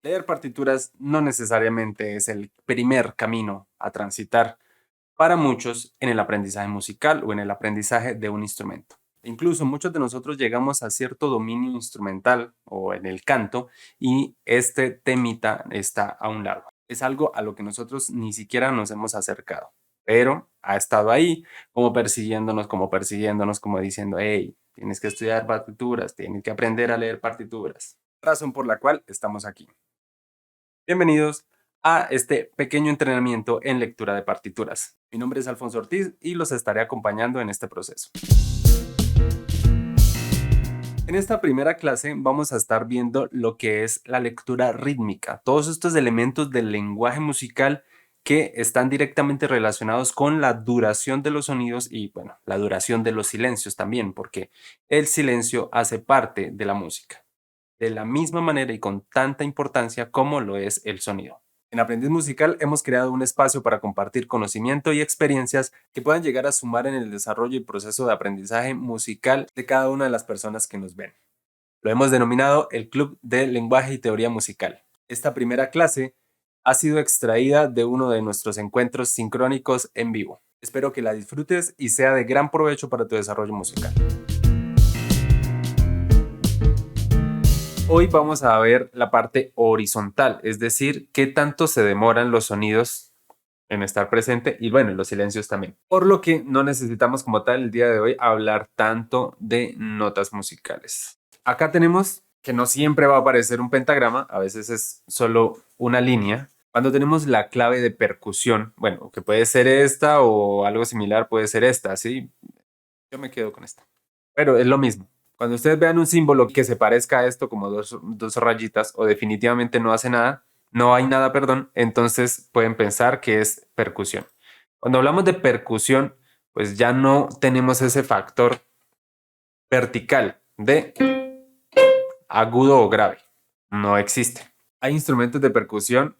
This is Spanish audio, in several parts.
Leer partituras no necesariamente es el primer camino a transitar para muchos en el aprendizaje musical o en el aprendizaje de un instrumento. Incluso muchos de nosotros llegamos a cierto dominio instrumental o en el canto y este temita está a un lado. Es algo a lo que nosotros ni siquiera nos hemos acercado, pero ha estado ahí como persiguiéndonos, como diciendo, hey, tienes que estudiar partituras, tienes que aprender a leer partituras. Razón por la cual estamos aquí. Bienvenidos a este pequeño entrenamiento en lectura de partituras. Mi nombre es Alfonso Ortiz y los estaré acompañando en este proceso. En esta primera clase vamos a estar viendo lo que es la lectura rítmica, todos estos elementos del lenguaje musical que están directamente relacionados con la duración de los sonidos y, bueno, la duración de los silencios también, porque el silencio hace parte de la música, de la misma manera y con tanta importancia como lo es el sonido. En Aprendiz Musical hemos creado un espacio para compartir conocimiento y experiencias que puedan llegar a sumar en el desarrollo y proceso de aprendizaje musical de cada una de las personas que nos ven. Lo hemos denominado el Club de Lenguaje y Teoría Musical. Esta primera clase ha sido extraída de uno de nuestros encuentros sincrónicos en vivo. Espero que la disfrutes y sea de gran provecho para tu desarrollo musical. Hoy vamos a ver la parte horizontal, es decir, qué tanto se demoran los sonidos en estar presente y bueno, los silencios también. Por lo que no necesitamos como tal el día de hoy hablar tanto de notas musicales. Acá tenemos que no siempre va a aparecer un pentagrama, a veces es solo una línea. Cuando tenemos la clave de percusión, bueno, que puede ser esta o algo similar puede ser esta, ¿sí? Yo me quedo con esta. Pero es lo mismo. Cuando ustedes vean un símbolo que se parezca a esto como dos rayitas o definitivamente no hace nada, no hay nada, perdón, entonces pueden pensar que es percusión. Cuando hablamos de percusión, pues ya no tenemos ese factor vertical de agudo o grave. No existe. Hay instrumentos de percusión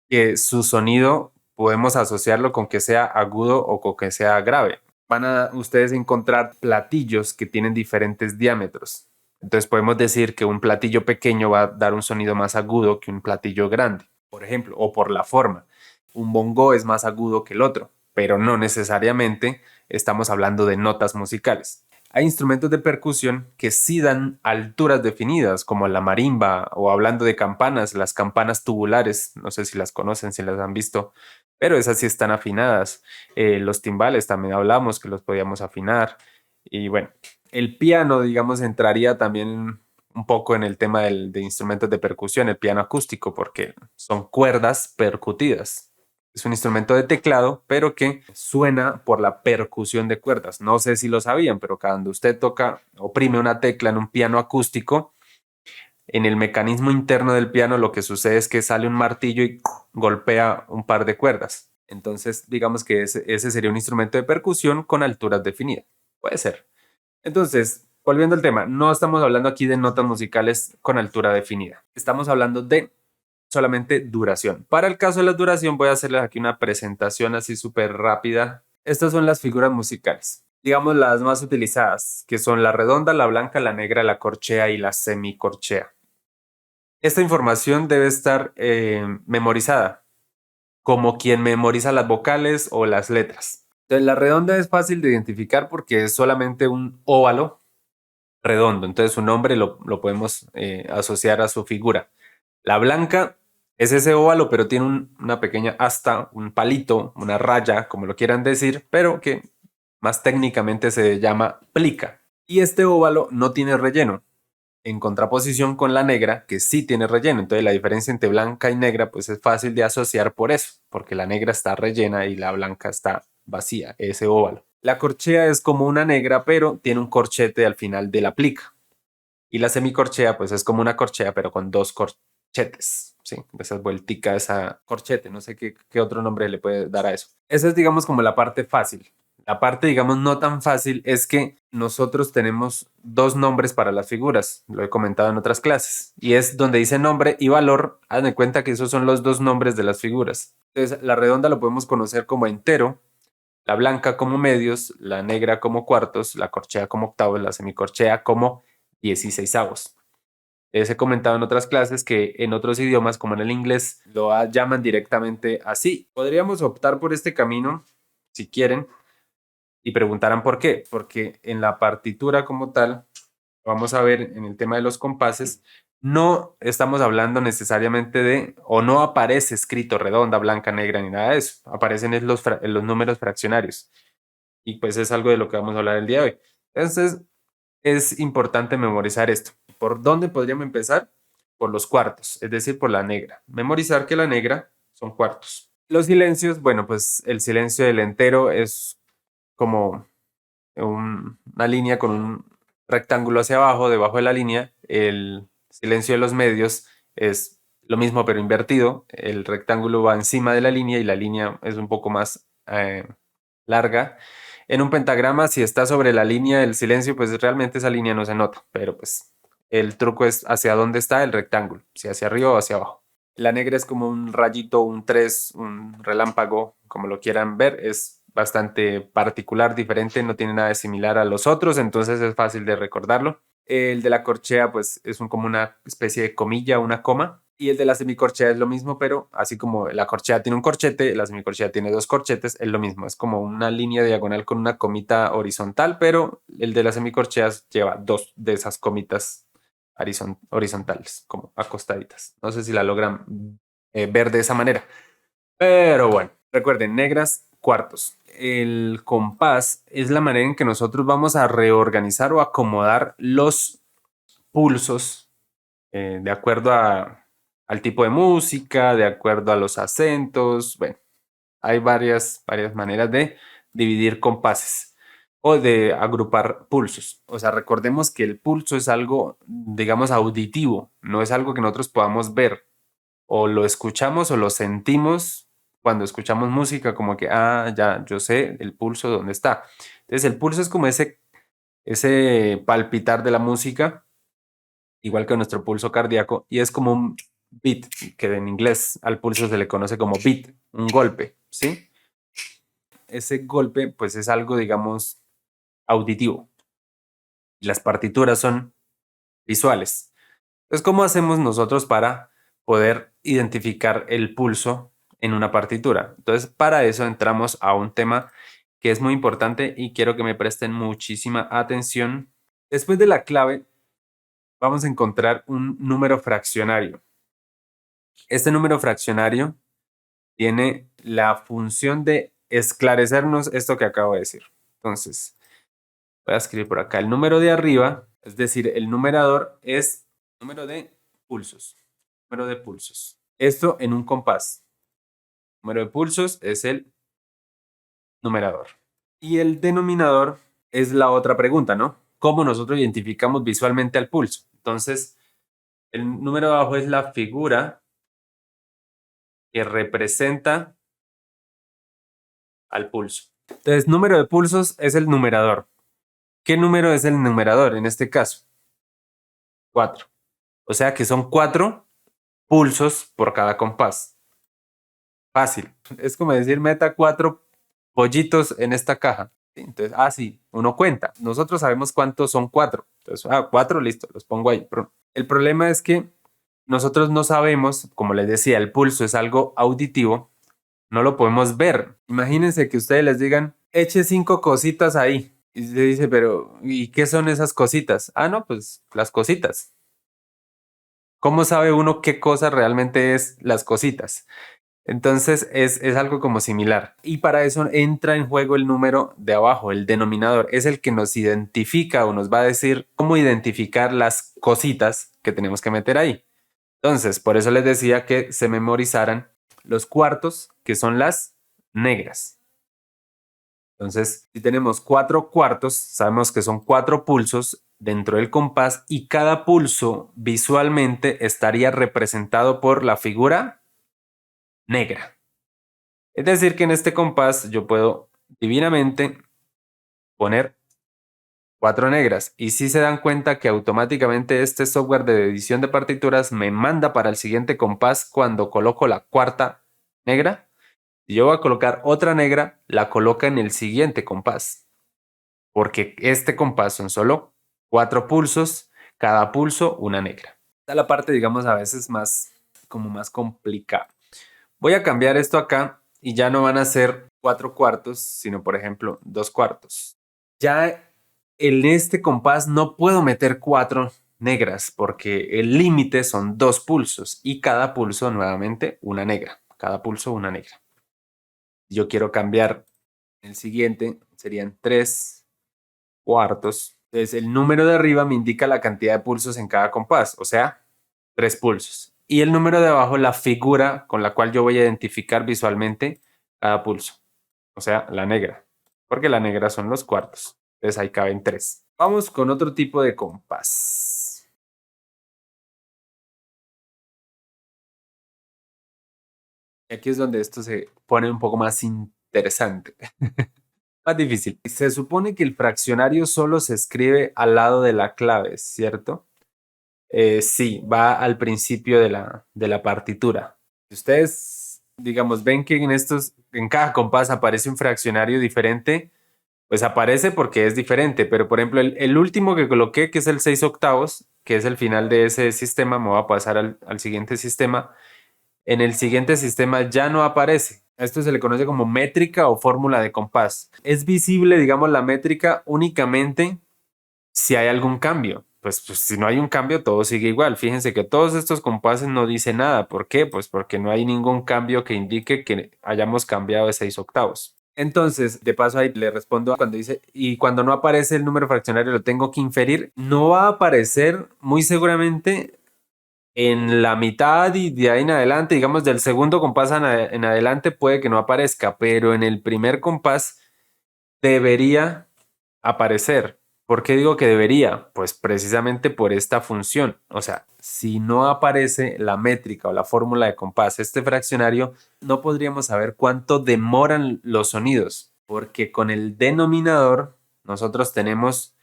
que su sonido podemos asociarlo con que sea agudo o con que sea grave. Van a ustedes encontrar platillos que tienen diferentes diámetros. Entonces podemos decir que un platillo pequeño va a dar un sonido más agudo que un platillo grande, por ejemplo, o por la forma. Un bongo es más agudo que el otro, pero no necesariamente estamos hablando de notas musicales. Hay instrumentos de percusión que sí dan alturas definidas, como la marimba, o hablando de campanas, las campanas tubulares, no sé si las conocen, si las han visto, pero esas sí están afinadas. Los timbales también hablamos que los podíamos afinar. Y bueno, el piano, digamos, entraría también un poco en el tema de instrumentos de percusión, el piano acústico, porque son cuerdas percutidas. Es un instrumento de teclado, pero que suena por la percusión de cuerdas. No sé si lo sabían, pero cuando usted toca, oprime una tecla en un piano acústico, en el mecanismo interno del piano lo que sucede es que sale un martillo y golpea un par de cuerdas. Entonces, digamos que ese sería un instrumento de percusión con alturas definidas. Puede ser. Entonces, volviendo al tema, no estamos hablando aquí de notas musicales con altura definida. Estamos hablando de solamente duración. Para el caso de la duración voy a hacerles aquí una presentación así súper rápida. Estas son las figuras musicales, digamos las más utilizadas, que son la redonda, la blanca, la negra, la corchea y la semicorchea. Esta información debe estar memorizada, como quien memoriza las vocales o las letras. Entonces, la redonda es fácil de identificar porque es solamente un óvalo redondo, entonces su nombre lo podemos asociar a su figura. La blanca es ese óvalo, pero tiene una pequeña asta, un palito, una raya, como lo quieran decir, pero que más técnicamente se llama plica. Y este óvalo no tiene relleno, en contraposición con la negra, que sí tiene relleno. Entonces la diferencia entre blanca y negra pues es fácil de asociar por eso, porque la negra está rellena y la blanca está vacía, ese óvalo. La corchea es como una negra, pero tiene un corchete al final de la plica. Y la semicorchea, pues es como una corchea, pero con dos corchetes, ¿sí? Esas vuelticas, esa corchete, no sé qué otro nombre le puede dar a eso. Esa es, digamos, como la parte fácil. La parte, digamos, no tan fácil es que nosotros tenemos dos nombres para las figuras, lo he comentado en otras clases, y es donde dice nombre y valor, haz de cuenta que esos son los dos nombres de las figuras. Entonces, la redonda lo podemos conocer como entero, la blanca como medios, la negra como cuartos, la corchea como octavos, la semicorchea como dieciseisavos. Les he comentado en otras clases que en otros idiomas, como en el inglés, llaman directamente así. Podríamos optar por este camino, si quieren, y preguntarán por qué. Porque en la partitura como tal, vamos a ver en el tema de los compases, no estamos hablando necesariamente de, o no aparece escrito redonda, blanca, negra, ni nada de eso. Aparecen es los números fraccionarios. Y pues es algo de lo que vamos a hablar el día de hoy. Entonces, es importante memorizar esto. ¿Por dónde podríamos empezar? Por los cuartos, es decir, por la negra. Memorizar que la negra son cuartos. Los silencios, bueno, pues el silencio del entero es como una línea con un rectángulo hacia abajo, debajo de la línea. El silencio de los medios es lo mismo pero invertido. El rectángulo va encima de la línea y la línea es un poco más larga. En un pentagrama, si está sobre la línea del silencio, pues realmente esa línea no se nota, pero pues el truco es hacia dónde está el rectángulo, si hacia arriba o hacia abajo. La negra es como un rayito, un 3, un relámpago, como lo quieran ver, es bastante particular, diferente, no tiene nada de similar a los otros, entonces es fácil de recordarlo. El de la corchea, pues es como una especie de comilla, una coma. Y el de la semicorchea es lo mismo, pero así como la corchea tiene un corchete, la semicorchea tiene dos corchetes, es lo mismo. Es como una línea diagonal con una comita horizontal, pero el de las semicorcheas lleva dos de esas comitas horizontales, como acostaditas. No sé si la logran ver de esa manera. Pero bueno, recuerden, negras, cuartos. El compás es la manera en que nosotros vamos a reorganizar o acomodar los pulsos de acuerdo al tipo de música, de acuerdo a los acentos. Bueno, hay varias maneras de dividir compases o de agrupar pulsos. O sea, recordemos que el pulso es algo, digamos, auditivo, no es algo que nosotros podamos ver. O lo escuchamos o lo sentimos cuando escuchamos música, como que, ya, yo sé el pulso dónde está. Entonces, el pulso es como ese palpitar de la música igual que nuestro pulso cardíaco, y es como un beat, que en inglés al pulso se le conoce como beat, un golpe, ¿sí? Ese golpe, pues es algo, digamos, auditivo. Las partituras son visuales. Entonces, ¿cómo hacemos nosotros para poder identificar el pulso en una partitura? Entonces, para eso entramos a un tema que es muy importante y quiero que me presten muchísima atención. Después de la clave, vamos a encontrar un número fraccionario. Este número fraccionario tiene la función de esclarecernos esto que acabo de decir. Entonces, voy a escribir por acá el número de arriba, es decir, el numerador es número de pulsos. Número de pulsos. Esto en un compás. Número de pulsos es el numerador. Y el denominador es la otra pregunta, ¿no? ¿Cómo nosotros identificamos visualmente al pulso? Entonces, el número de abajo es la figura que representa al pulso. Entonces, número de pulsos es el numerador. ¿Qué número es el numerador en este caso? 4. O sea que son 4 pulsos por cada compás. Fácil. Es como decir, meta 4 pollitos en esta caja. Entonces, sí, uno cuenta. Nosotros sabemos cuántos son 4. Entonces, 4, listo, los pongo ahí. El problema es que nosotros no sabemos, como les decía, el pulso es algo auditivo, no lo podemos ver. Imagínense que ustedes les digan, eche 5 cositas ahí. Y se dice, pero ¿y qué son esas cositas? No, pues las cositas. ¿Cómo sabe uno qué cosa realmente es las cositas? Entonces es algo como similar. Y para eso entra en juego el número de abajo, el denominador. Es el que nos identifica o nos va a decir cómo identificar las cositas que tenemos que meter ahí. Entonces, por eso les decía que se memorizaran los cuartos, que son las negras. Entonces, si tenemos 4 cuartos, sabemos que son 4 pulsos dentro del compás y cada pulso visualmente estaría representado por la figura negra. Es decir, que en este compás yo puedo divinamente poner 4 negras. Y si se dan cuenta que automáticamente este software de edición de partituras me manda para el siguiente compás cuando coloco la cuarta negra. Si yo voy a colocar otra negra, la coloca en el siguiente compás. Porque este compás son solo 4 pulsos, cada pulso una negra. Está la parte, digamos, a veces más, como más complicada. Voy a cambiar esto acá y ya no van a ser 4/4, sino por ejemplo 2/4. Ya en este compás no puedo meter 4 negras porque el límite son 2 pulsos y cada pulso nuevamente una negra. Cada pulso una negra. Yo quiero cambiar el siguiente, serían 3/4. Entonces el número de arriba me indica la cantidad de pulsos en cada compás, o sea, 3 pulsos. Y el número de abajo, la figura con la cual yo voy a identificar visualmente cada pulso, o sea, la negra, porque la negra son los cuartos. Entonces ahí caben 3. Vamos con otro tipo de compás. Y aquí es donde esto se pone un poco más interesante. Más difícil. Se supone que el fraccionario solo se escribe al lado de la clave, ¿cierto? Sí, va al principio de la partitura. Si ustedes, digamos, ven que en cada compás aparece un fraccionario diferente, pues aparece porque es diferente. Pero, por ejemplo, el último que coloqué, que es el 6/8, que es el final de ese sistema, me voy a pasar al siguiente sistema. En el siguiente sistema ya no aparece. Esto se le conoce como métrica o fórmula de compás. Es visible, digamos, la métrica únicamente si hay algún cambio. Pues si no hay un cambio, todo sigue igual. Fíjense que todos estos compases no dicen nada. ¿Por qué? Pues porque no hay ningún cambio que indique que hayamos cambiado de 6/8. Entonces, de paso ahí le respondo cuando dice, y cuando no aparece el número fraccionario lo tengo que inferir, no va a aparecer muy seguramente en la mitad y de ahí en adelante, digamos del segundo compás en adelante puede que no aparezca, pero en el primer compás debería aparecer. ¿Por qué digo que debería? Pues precisamente por esta función. O sea, si no aparece la métrica o la fórmula de compás, este fraccionario, no podríamos saber cuánto demoran los sonidos, porque con el denominador nosotros tenemos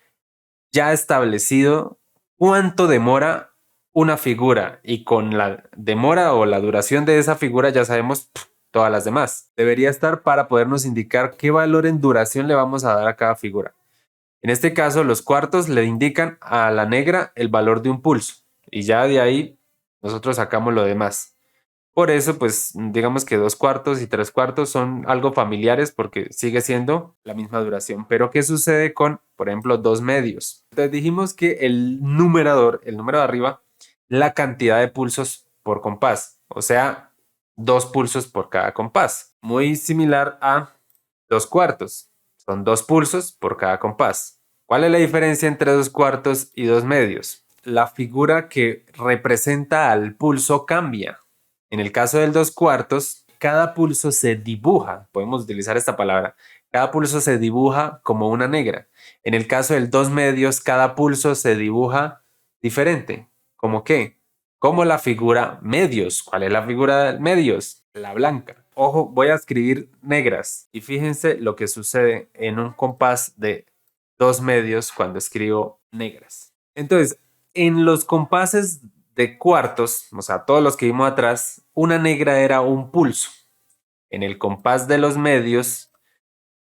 ya establecido cuánto demora una figura y con la demora o la duración de esa figura ya sabemos todas las demás. Debería estar para podernos indicar qué valor en duración le vamos a dar a cada figura. En este caso, los cuartos le indican a la negra el valor de un pulso y ya de ahí nosotros sacamos lo demás. Por eso, pues digamos que 2/4 y 3/4 son algo familiares porque sigue siendo la misma duración. Pero ¿qué sucede con, por ejemplo, 2/2? Entonces dijimos que el numerador, el número de arriba, la cantidad de pulsos por compás, o sea, 2 pulsos por cada compás. Muy similar a 2/4. Son 2 pulsos por cada compás. ¿Cuál es la diferencia entre 2/4 y 2/2? La figura que representa al pulso cambia. En el caso del 2/4, cada pulso se dibuja, podemos utilizar esta palabra, cada pulso se dibuja como una negra. En el caso del 2/2, cada pulso se dibuja diferente. ¿Cómo qué? Como la figura medios. ¿Cuál es la figura de medios? La blanca. Ojo, voy a escribir negras y fíjense lo que sucede en un compás de 2/2 cuando escribo negras. Entonces, en los compases de cuartos, o sea, todos los que vimos atrás, una negra era un pulso. En el compás de los medios,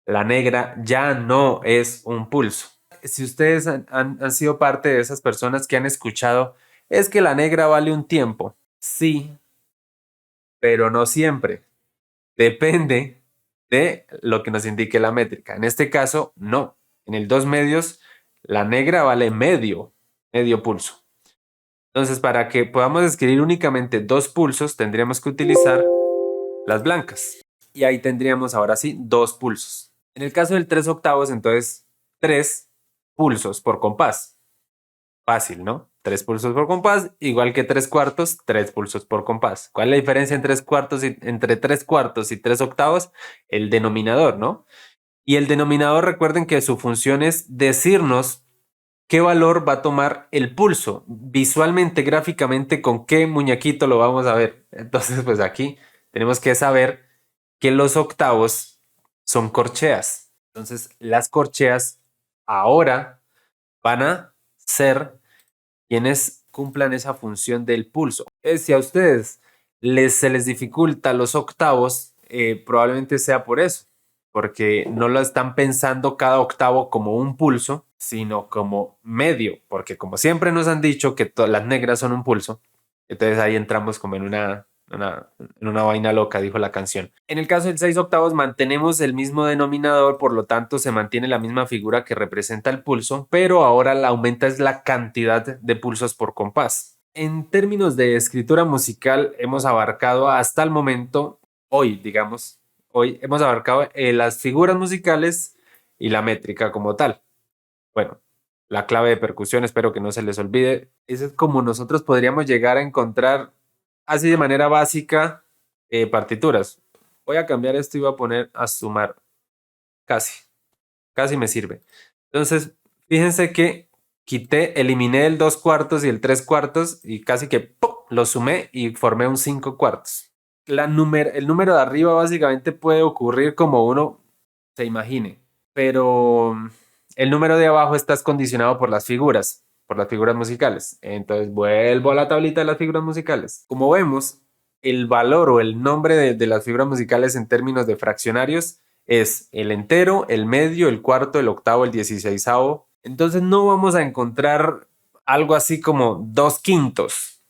la negra ya no es un pulso. Si ustedes han sido parte de esas personas que han escuchado, es que la negra vale un tiempo. Sí, pero no siempre. Depende de lo que nos indique la métrica. En este caso, no. En el 2/2, la negra vale medio pulso. Entonces, para que podamos escribir únicamente 2 pulsos, tendríamos que utilizar las blancas. Y ahí tendríamos ahora sí 2 pulsos. En el caso del 3/8, entonces 3 pulsos por compás. Fácil, ¿no? 3 pulsos por compás, igual que 3/4, 3 pulsos por compás. ¿Cuál es la diferencia entre 3/4 y 3/8? El denominador, ¿no? Y el denominador, recuerden que su función es decirnos qué valor va a tomar el pulso. Visualmente, gráficamente, con qué muñequito lo vamos a ver. Entonces, pues aquí tenemos que saber que los octavos son corcheas. Entonces, las corcheas ahora van a ser quienes cumplan esa función del pulso. Si a ustedes se les dificulta los octavos, probablemente sea por eso, porque no lo están pensando cada octavo como un pulso, sino como medio, porque como siempre nos han dicho que las negras son un pulso, entonces ahí entramos como en una vaina loca, dijo la canción. En el caso del 6 octavos mantenemos el mismo denominador, por lo tanto se mantiene la misma figura que representa el pulso, pero ahora la aumenta es la cantidad de pulsos por compás. En términos de escritura musical hemos abarcado hasta el momento, hoy digamos, hoy hemos abarcado las figuras musicales y la métrica como tal. Bueno, la clave de percusión, espero que no se les olvide. Eso es como nosotros podríamos llegar a encontrar así de manera básica partituras. Voy a cambiar esto y voy a poner a sumar. Casi, casi me sirve. Entonces, fíjense que eliminé el 2 cuartos y el 3 cuartos y casi que ¡pum! Lo sumé y formé un 5 cuartos. El número de arriba básicamente puede ocurrir como uno se imagine, pero el número de abajo está condicionado por las figuras musicales. Entonces vuelvo a la tablita de las figuras musicales. Como vemos, el valor o el nombre de las figuras musicales en términos de fraccionarios es el entero, el medio, el cuarto, el octavo, el dieciseisavo. Entonces no vamos a encontrar algo así como dos quintos,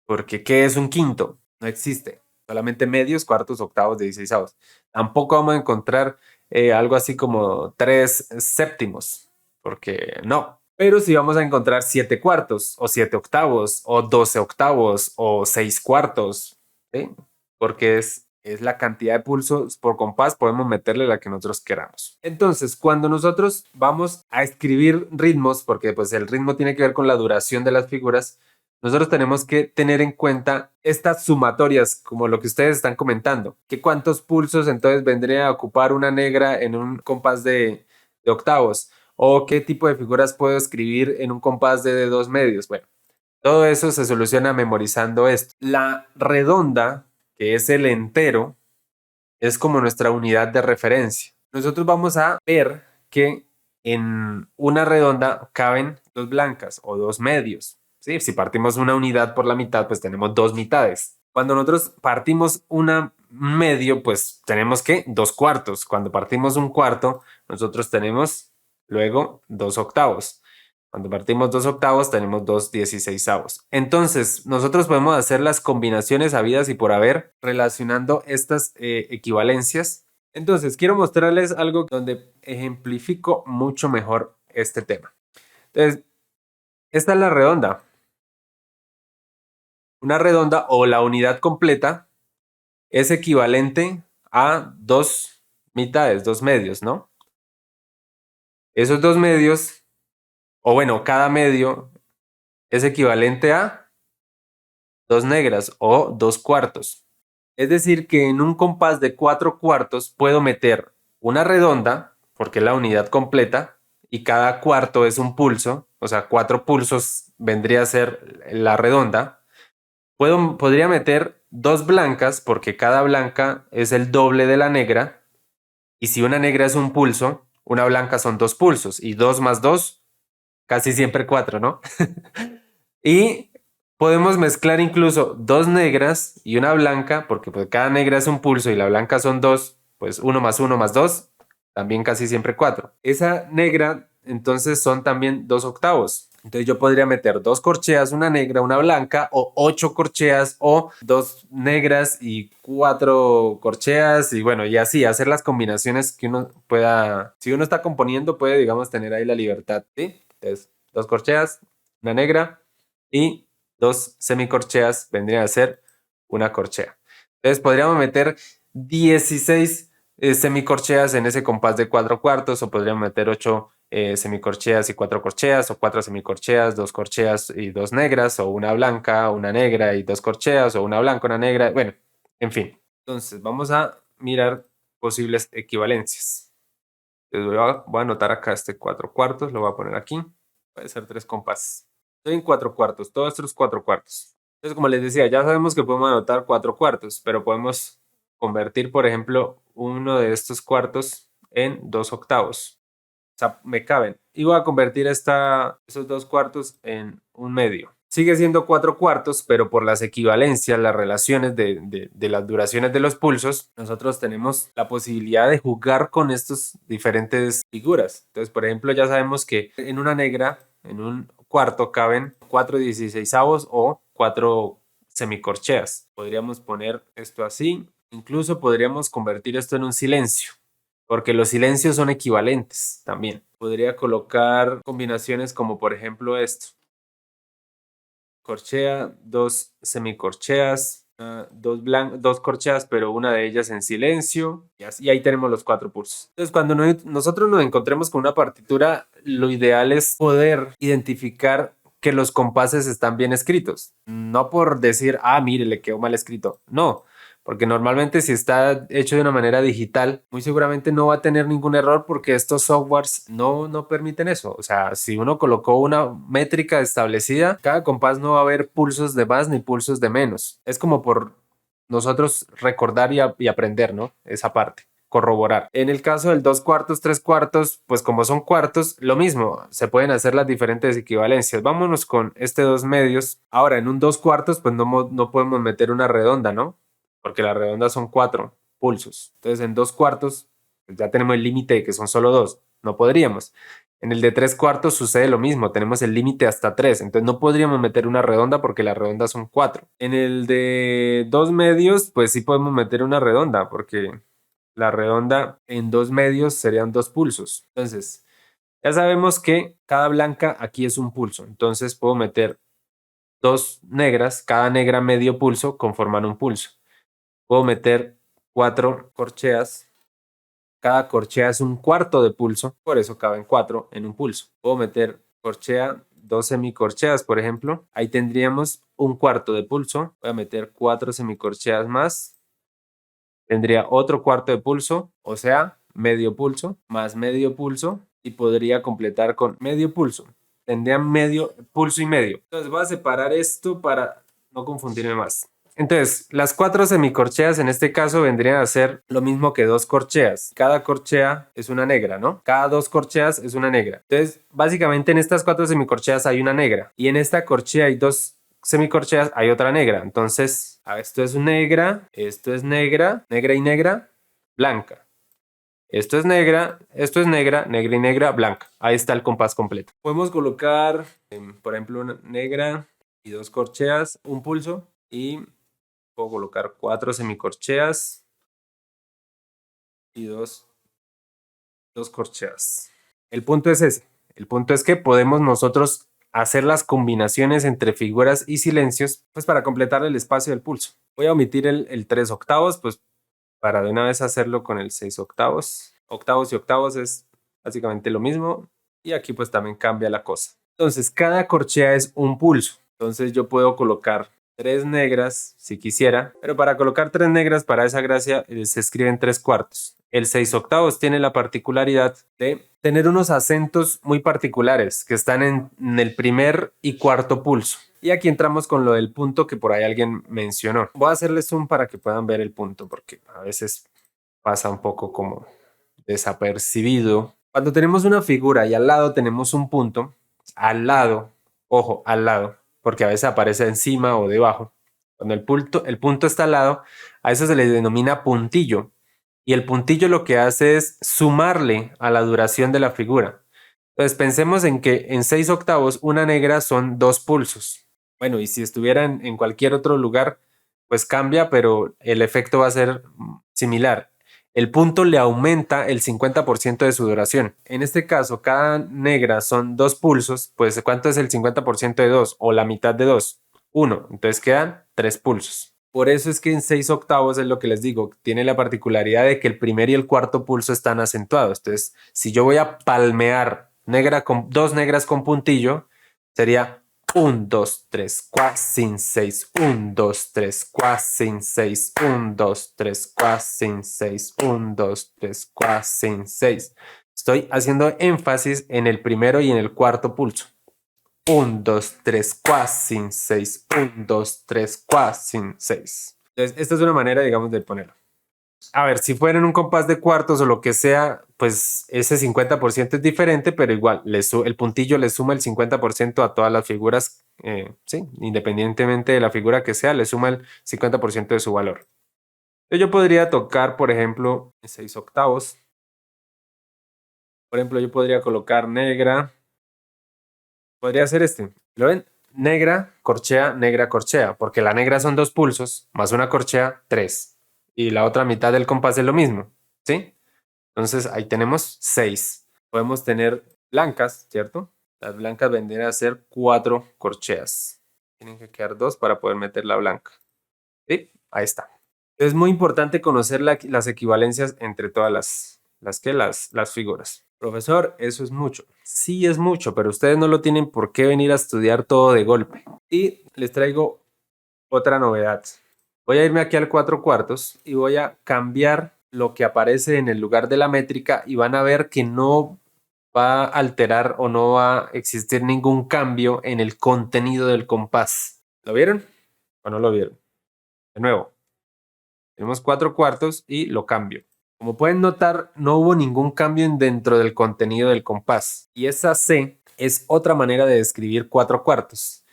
porque ¿qué es un quinto? No existe. Solamente medios, cuartos, octavos, dieciseisavos. Tampoco vamos a encontrar algo así como tres séptimos, porque no. Pero sí vamos a encontrar siete cuartos, o siete octavos, o 12 octavos, o seis cuartos, ¿sí? Porque es la cantidad de pulsos por compás, podemos meterle la que nosotros queramos. Entonces, cuando nosotros vamos a escribir ritmos, porque pues el ritmo tiene que ver con la duración de las figuras, nosotros tenemos que tener en cuenta estas sumatorias, como lo que ustedes están comentando, que cuántos pulsos entonces vendría a ocupar una negra en un compás de octavos, o qué tipo de figuras puedo escribir en un compás de dos medios. Bueno, todo eso se soluciona memorizando esto. La redonda, que es el entero, es como nuestra unidad de referencia. Nosotros vamos a ver que en una redonda caben dos blancas o dos medios. ¿Sí? Si partimos una unidad por la mitad, pues tenemos dos mitades. Cuando nosotros partimos un medio, pues tenemos que dos cuartos. Cuando partimos un cuarto, nosotros tenemos luego dos octavos. Cuando partimos dos octavos, tenemos dos dieciseisavos. Entonces, nosotros podemos hacer las combinaciones habidas y por haber relacionando estas equivalencias. Entonces, quiero mostrarles algo donde ejemplifico mucho mejor este tema. Entonces, esta es la redonda. Una redonda o la unidad completa es equivalente a dos mitades, dos medios, ¿no? Esos dos medios, o bueno, cada medio es equivalente a dos negras o dos cuartos. Es decir, que en un compás de cuatro cuartos puedo meter una redonda, porque es la unidad completa, y cada cuarto es un pulso, o sea, cuatro pulsos vendría a ser la redonda. Podría meter dos blancas, porque cada blanca es el doble de la negra, y si una negra es un pulso, una blanca son dos pulsos, y dos más dos, casi siempre cuatro, ¿no? Y podemos mezclar incluso dos negras y una blanca, porque pues cada negra es un pulso y la blanca son dos, pues uno más dos, también casi siempre cuatro. Esa negra entonces son también dos octavos. Entonces yo podría meter dos corcheas, una negra, una blanca, o ocho corcheas, o dos negras y cuatro corcheas, y bueno, y así, hacer las combinaciones que uno pueda, si uno está componiendo, puede, digamos, tener ahí la libertad, ¿sí? Entonces, dos corcheas, una negra, y dos semicorcheas vendrían a ser una corchea. Entonces podríamos meter 16 semicorcheas en ese compás de cuatro cuartos, o podríamos meter 8 semicorcheas y cuatro corcheas, o cuatro semicorcheas, dos corcheas y dos negras, o una blanca, una negra y dos corcheas, o una blanca, una negra, bueno, en fin. Entonces vamos a mirar posibles equivalencias. Entonces voy a anotar acá este cuatro cuartos, lo voy a poner aquí, puede ser tres compases. Estoy en cuatro cuartos, todos estos cuatro cuartos. Entonces, como les decía, ya sabemos que podemos anotar cuatro cuartos, pero podemos convertir, por ejemplo, uno de estos cuartos en dos octavos. O sea, me caben. Y voy a convertir esos dos cuartos en un medio. Sigue siendo 4/4, pero por las equivalencias, las relaciones de las duraciones de los pulsos, nosotros tenemos la posibilidad de jugar con estas diferentes figuras. Entonces, por ejemplo, ya sabemos que en una negra, en un cuarto, caben 4/16 o 4 semicorcheas. Podríamos poner esto así. Incluso podríamos convertir esto en un silencio, porque los silencios son equivalentes también. Podría colocar combinaciones como por ejemplo esto. Corchea, dos semicorcheas, dos corcheas, pero una de ellas en silencio, y ahí tenemos los 4 pulsos. Entonces, cuando nosotros nos encontremos con una partitura, lo ideal es poder identificar que los compases están bien escritos. No por decir, mire, le quedó mal escrito. No, porque normalmente si está hecho de una manera digital, muy seguramente no va a tener ningún error porque estos softwares no permiten eso. O sea, si uno colocó una métrica establecida, cada compás no va a haber pulsos de más ni pulsos de menos. Es como por nosotros recordar y aprender, ¿no? Esa parte. Corroborar. En el caso del 2/4, 3/4, pues como son cuartos, lo mismo, se pueden hacer las diferentes equivalencias. Vámonos con este 2/2. Ahora, en un 2/4, pues no podemos meter una redonda, ¿no? Porque la redonda son 4 pulsos. Entonces, en 2/4, pues ya tenemos el límite de que son solo 2. No podríamos. En el de 3/4 sucede lo mismo, tenemos el límite hasta 3, entonces no podríamos meter una redonda porque las redondas son 4. En el de 2/2, pues sí podemos meter una redonda porque la redonda en 2/2 serían 2 pulsos. Entonces, ya sabemos que cada blanca aquí es un pulso, entonces puedo meter 2 negras, cada negra medio pulso conforman un pulso. Puedo meter 4 corcheas. Cada corchea es un cuarto de pulso, por eso caben 4 en un pulso. Puedo meter corchea, 2 semicorcheas, por ejemplo. Ahí tendríamos un cuarto de pulso. Voy a meter 4 semicorcheas más. Tendría otro cuarto de pulso, o sea, medio pulso más medio pulso. Y podría completar con medio pulso. Tendría medio pulso y medio. Entonces voy a separar esto para no confundirme más. Entonces, las 4 semicorcheas en este caso vendrían a ser lo mismo que 2 corcheas. Cada corchea es una negra, ¿no? Cada 2 corcheas es una negra. Entonces, básicamente en estas 4 semicorcheas hay una negra. Y en esta corchea hay 2 semicorcheas, hay otra negra. Entonces, esto es negra y negra, blanca. Esto es negra, negra y negra, blanca. Ahí está el compás completo. Podemos colocar, por ejemplo, una negra y 2 corcheas, un pulso y puedo colocar 4 semicorcheas y dos corcheas. El punto es ese. El punto es que podemos nosotros hacer las combinaciones entre figuras y silencios pues para completar el espacio del pulso. Voy a omitir el 3/8 pues para de una vez hacerlo con el 6/8. Octavos y octavos es básicamente lo mismo y aquí pues también cambia la cosa. Entonces cada corchea es un pulso. Entonces yo puedo colocar 3 negras si quisiera, pero para colocar 3 negras para esa gracia se escribe en 3/4. El 6/8 tiene la particularidad de tener unos acentos muy particulares que están en el primer y cuarto pulso. Y aquí entramos con lo del punto que por ahí alguien mencionó. Voy a hacerle zoom para que puedan ver el punto porque a veces pasa un poco como desapercibido. Cuando tenemos una figura y al lado tenemos un punto, al lado, ojo, al lado, porque a veces aparece encima o debajo. Cuando el punto está al lado, a eso se le denomina puntillo. Y el puntillo lo que hace es sumarle a la duración de la figura. Entonces pensemos en que en 6/8 una negra son 2 pulsos. Bueno, y si estuviera en cualquier otro lugar, pues cambia, pero el efecto va a ser similar. El punto le aumenta el 50% de su duración. En este caso, cada negra son 2 pulsos, pues ¿cuánto es el 50% de 2? O la mitad de 2. 1. Entonces quedan 3 pulsos. Por eso es que en 6/8 es lo que les digo, tiene la particularidad de que el primer y el cuarto pulso están acentuados. Entonces, si yo voy a palmear dos negras con puntillo, sería 1, 2, 3, 4, sin 6, 1, 2, 3, 4, sin 6, 1, 2, 3, 4, sin 6, 1, 2, 3, 4, sin 6. Estoy haciendo énfasis en el primero y en el cuarto pulso. 1, 2, 3, 4, sin 6. 1, 2, 3, 4, sin 6. Entonces, esta es una manera, digamos, de ponerlo. A ver, si fuera en un compás de cuartos o lo que sea, pues ese 50% es diferente, pero igual el puntillo le suma el 50% a todas las figuras, sí, independientemente de la figura que sea, le suma el 50% de su valor. Yo podría tocar, por ejemplo, 6 octavos. Por ejemplo, yo podría colocar negra. Podría ser este. ¿Lo ven? Negra, corchea, porque la negra son 2 pulsos, más una corchea, 3. Y la otra mitad del compás es lo mismo, ¿sí? Entonces ahí tenemos 6. Podemos tener blancas, ¿cierto? Las blancas vendrían a ser 4 corcheas. Tienen que quedar 2 para poder meter la blanca. ¿Sí? Ahí está. Es muy importante conocer las equivalencias entre todas las figuras. Profesor, eso es mucho. Sí es mucho, pero ustedes no lo tienen por qué venir a estudiar todo de golpe. Y les traigo otra novedad. Voy a irme aquí al 4 cuartos y voy a cambiar lo que aparece en el lugar de la métrica y van a ver que no va a alterar o no va a existir ningún cambio en el contenido del compás. ¿Lo vieron o no lo vieron? De nuevo, tenemos 4 cuartos y lo cambio. Como pueden notar, no hubo ningún cambio dentro del contenido del compás. Y esa C es otra manera de describir 4 cuartos.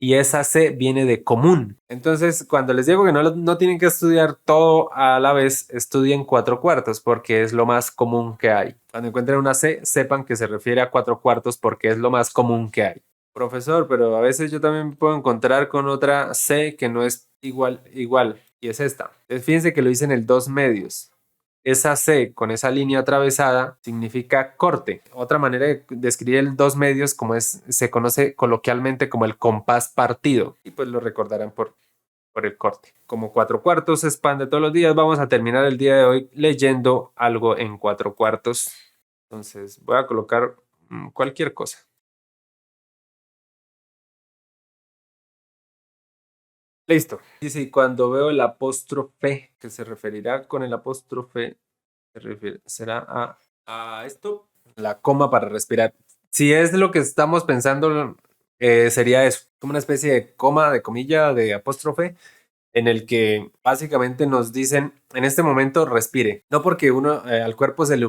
Y esa C viene de común. Entonces, cuando les digo que no tienen que estudiar todo a la vez, estudien 4 cuartos porque es lo más común que hay. Cuando encuentren una C, sepan que se refiere a 4 cuartos porque es lo más común que hay. Profesor, pero a veces yo también me puedo encontrar con otra C que no es igual, y es esta. Entonces, fíjense que lo hice en el 2 medios. Esa C con esa línea atravesada significa corte. Otra manera de describir el 2 medios se conoce coloquialmente como el compás partido. Y pues lo recordarán por el corte. Como 4 cuartos se expande todos los días, vamos a terminar el día de hoy leyendo algo en 4 cuartos. Entonces voy a colocar cualquier cosa. Listo. Dice, y cuando veo el apóstrofe, que se referirá con el apóstrofe, será a esto, la coma para respirar. Si es lo que estamos pensando, sería eso, como una especie de coma, de comilla, de apóstrofe, en el que básicamente nos dicen, en este momento respire. No porque al cuerpo se le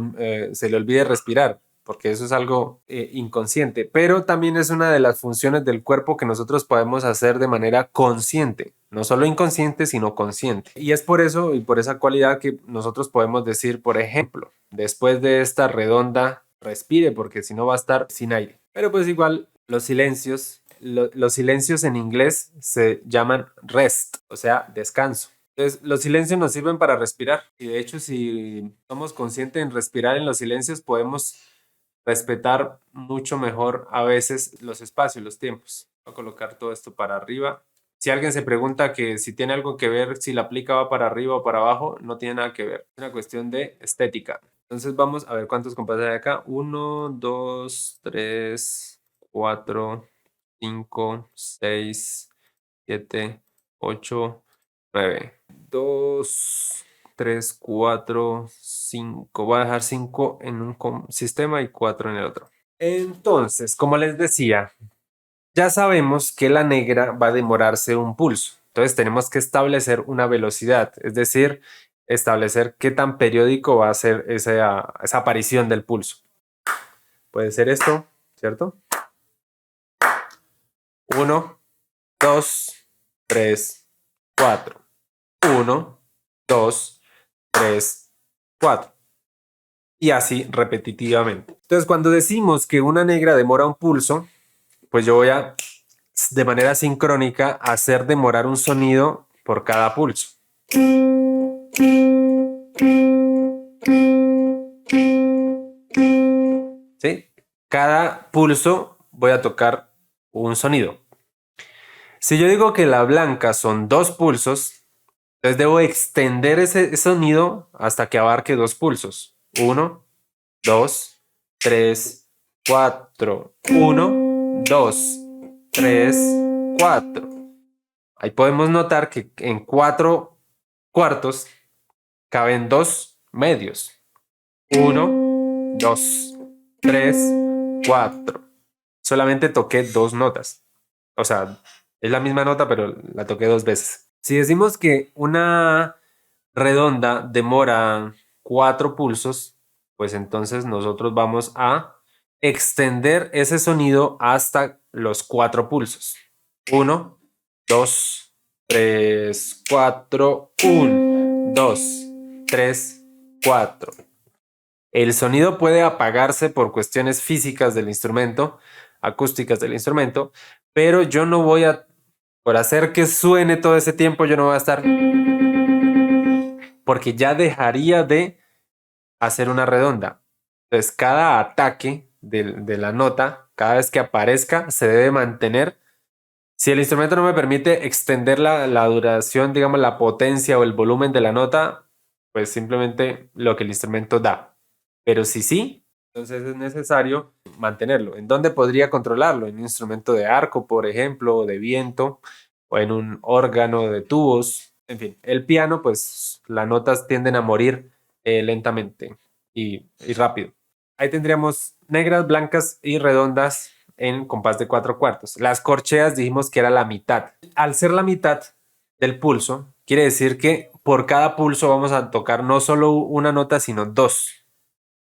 olvide respirar, porque eso es algo inconsciente, pero también es una de las funciones del cuerpo que nosotros podemos hacer de manera consciente, no solo inconsciente, sino consciente. Y es por eso y por esa cualidad que nosotros podemos decir, por ejemplo, después de esta redonda, respire, porque si no va a estar sin aire. Pero pues igual los silencios en inglés se llaman rest, o sea, descanso. Entonces, los silencios nos sirven para respirar y de hecho si somos conscientes en respirar en los silencios podemos respetar mucho mejor a veces los espacios, los tiempos. Voy a colocar todo esto para arriba. Si alguien se pregunta que si tiene algo que ver, si la plica va para arriba o para abajo, no tiene nada que ver. Es una cuestión de estética. Entonces vamos a ver cuántos compases hay acá. 1, 2, 3, 4, 5, 6, 7, 8, 9. 2, 3, 4, 5. Voy a dejar 5 en un sistema y 4 en el otro. Entonces, como les decía, ya sabemos que la negra va a demorarse un pulso. Entonces tenemos que establecer una velocidad, es decir, establecer qué tan periódico va a ser esa aparición del pulso. Puede ser esto, ¿cierto? 1, 2, 3, 4. 1, 2, 3, 4. Y así repetitivamente. Entonces, cuando decimos que una negra demora un pulso, pues yo voy a, de manera sincrónica, hacer demorar un sonido por cada pulso. ¿Sí? Cada pulso voy a tocar un sonido. Si yo digo que la blanca son 2 pulsos, entonces debo extender ese sonido hasta que abarque 2 pulsos. 1, 2, 3, 4. 1, 2, 3, 4. Ahí podemos notar que en 4 cuartos caben 2 medios. 1, 2, 3, 4. Solamente toqué 2 notas. O sea, es la misma nota, pero la toqué 2 veces. Si decimos que una redonda demora 4 pulsos, pues entonces nosotros vamos a extender ese sonido hasta los 4 pulsos. 1, 2, 3, 4, 1, 2, 3, 4. El sonido puede apagarse por cuestiones físicas del instrumento, acústicas del instrumento, pero yo no voy a, por hacer que suene todo ese tiempo, yo no voy a estar, porque ya dejaría de hacer una redonda. Entonces, cada ataque de la nota, cada vez que aparezca, se debe mantener. Si el instrumento no me permite extender la duración, digamos, la potencia o el volumen de la nota, pues simplemente lo que el instrumento da. Pero si sí, entonces es necesario mantenerlo. ¿En dónde podría controlarlo? En un instrumento de arco, por ejemplo, o de viento, o en un órgano de tubos. En fin, el piano, pues las notas tienden a morir lentamente y rápido. Ahí tendríamos negras, blancas y redondas en compás de 4/4. Las corcheas dijimos que era la mitad. Al ser la mitad del pulso, quiere decir que por cada pulso vamos a tocar no solo una nota, sino dos.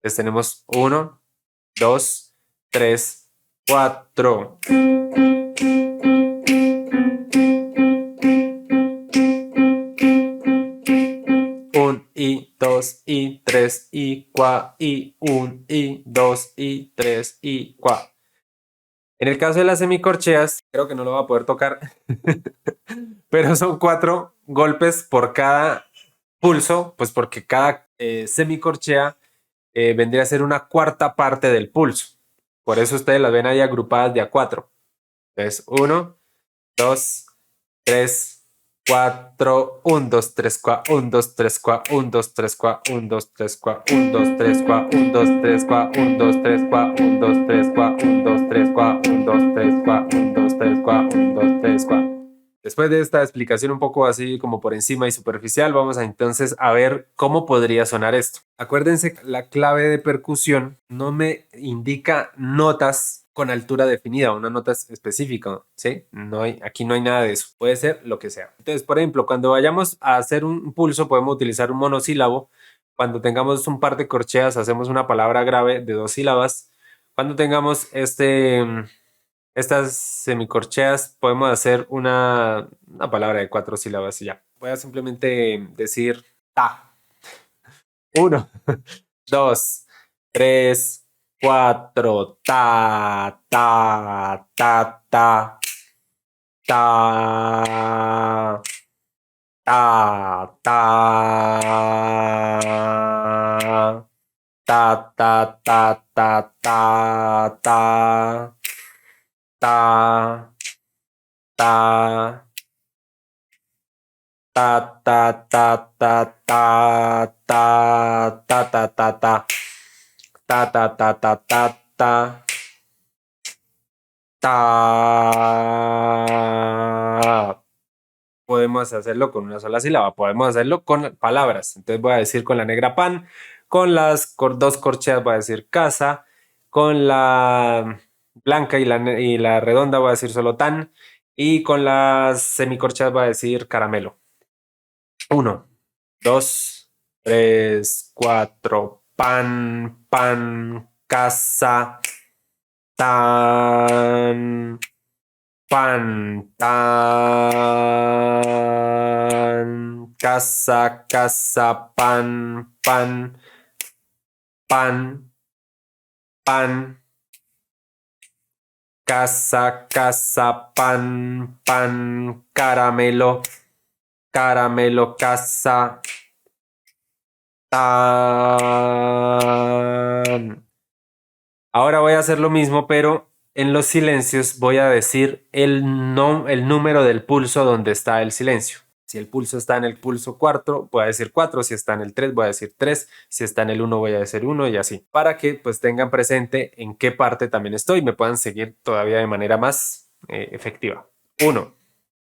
Entonces tenemos 1, 2, 3, 4. 1 y 2 y 3 y 4 y 1 y 2 y 3 y 4. En el caso de las semicorcheas, creo que no lo va a poder tocar, pero son 4 golpes por cada pulso, pues porque cada semicorchea vendría a ser una cuarta parte del pulso. Por eso ustedes las ven ahí agrupadas de a 4. Entonces, 1, 2, 3, 4, 1, 2, 3, 4, 1, 2, 3, 4, 1, 2, 3, 4, 1, 2, 3, 4, 1, 2, 3, 4, 1, 2, 3, 4, 1, 2, 3, 4, 1, 2, 3, 4, 1, 2, 3, 4, 1, 2, 3, 4, 1, 2, 3, 4, 1, 2, 3, 4. Después de esta explicación un poco así como por encima y superficial, vamos a entonces a ver cómo podría sonar esto. Acuérdense que la clave de percusión no me indica notas con altura definida, una nota específica, ¿sí? Aquí no hay nada de eso, puede ser lo que sea. Entonces, por ejemplo, cuando vayamos a hacer un pulso, podemos utilizar un monosílabo. Cuando tengamos un par de corcheas, hacemos una palabra grave de 2 sílabas. Cuando tengamos estas semicorcheas, podemos hacer una palabra de 4 sílabas y ya. Voy a simplemente decir ta. 1, 2, 3, 4. Ta, ta, ta, ta, ta, ta, ta, ta, ta, ta, ta, ta, ta. Ta, ta, ta, ta, ta, ta, ta, ta, ta, ta, ta, ta, ta, ta, ta, ta, ta, ta, ta. Podemos hacerlo con una sola sílaba, podemos hacerlo con palabras. Entonces voy a decir con la negra pan, con las dos corcheas voy a decir casa, con la blanca y la redonda voy a decir solo tan, y con las semicorcheas voy a decir caramelo. 1, 2, 3, 4. Pan, pan, casa, tan, pan, tan, casa, casa, pan, pan, pan, pan, casa, casa, pan, pan, caramelo, caramelo, casa, tan. Ahora voy a hacer lo mismo, pero en los silencios voy a decir el número del pulso donde está el silencio. Si el pulso está en el pulso 4, voy a decir 4. Si está en el 3, voy a decir 3. Si está en el 1, voy a decir 1 y así. Para que pues tengan presente en qué parte también estoy y me puedan seguir todavía de manera más efectiva. 1,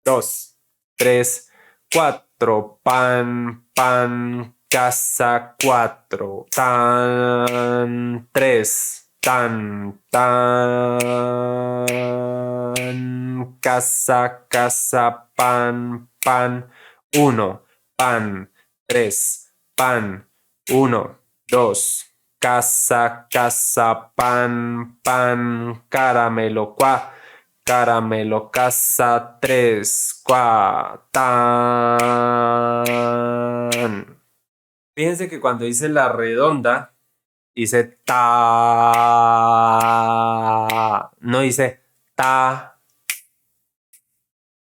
2, 3, 4. Pan, pan, casa, 4. Tan, 3. Tan, tan, casa, casa, pan, pan, 1, pan, 3, pan, 1, 2, casa, casa, pan, pan, caramelo, caramelo, casa, 3, tan. Fíjense que cuando hice la redonda, hice ta, no hice ta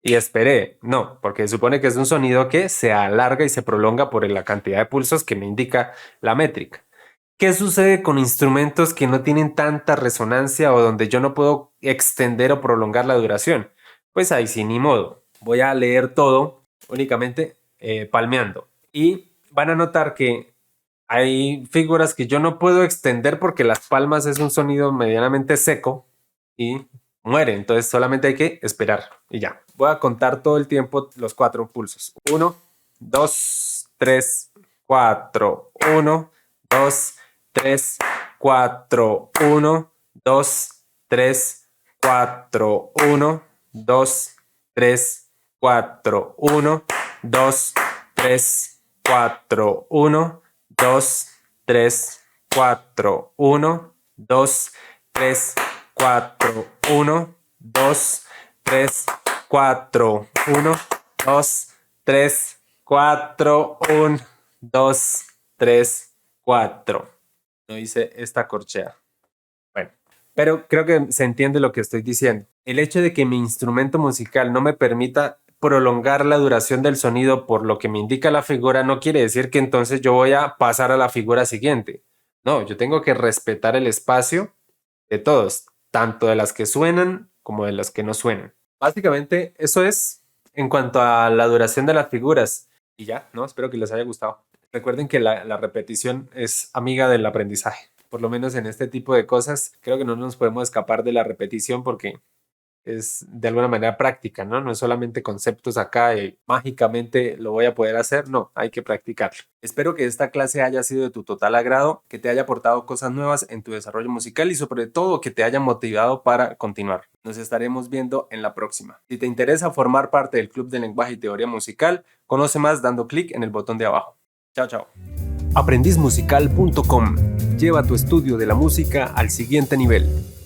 y esperé. No, porque se supone que es un sonido que se alarga y se prolonga por la cantidad de pulsos que me indica la métrica. ¿Qué sucede con instrumentos que no tienen tanta resonancia o donde yo no puedo extender o prolongar la duración? Pues ahí sí, ni modo. Voy a leer todo únicamente palmeando. Y van a notar que hay figuras que yo no puedo extender porque las palmas es un sonido medianamente seco y muere. Entonces solamente hay que esperar y ya. Voy a contar todo el tiempo los 4 pulsos. 1, 2, 3, 4. 1, 2, 3, 4. 1, 2, 3, 4. 1, 2, 3, 4. 1, 2, 3, 4. 1, 2, 3, 4. 1, 2, 3, 4. 1, 2, 3, 4. 1, 2, 3, 4. 1, 2, 3, 4. No hice esta corchea. Bueno, pero creo que se entiende lo que estoy diciendo. El hecho de que mi instrumento musical no me permita prolongar la duración del sonido por lo que me indica la figura no quiere decir que entonces yo voy a pasar a la figura siguiente. No, yo tengo que respetar el espacio de todos, tanto de las que suenan como de las que no suenan. Básicamente eso es en cuanto a la duración de las figuras. Y ya, ¿no? Espero que les haya gustado. Recuerden que la repetición es amiga del aprendizaje. Por lo menos en este tipo de cosas, creo que no nos podemos escapar de la repetición porque es de alguna manera práctica, ¿no? No es solamente conceptos acá y mágicamente lo voy a poder hacer, no, hay que practicarlo. Espero que esta clase haya sido de tu total agrado, que te haya aportado cosas nuevas en tu desarrollo musical y sobre todo que te haya motivado para continuar. Nos estaremos viendo en la próxima. Si te interesa formar parte del Club de Lenguaje y Teoría Musical, conoce más dando clic en el botón de abajo. Chao, chao. Aprendizmusical.com. Lleva tu estudio de la música al siguiente nivel.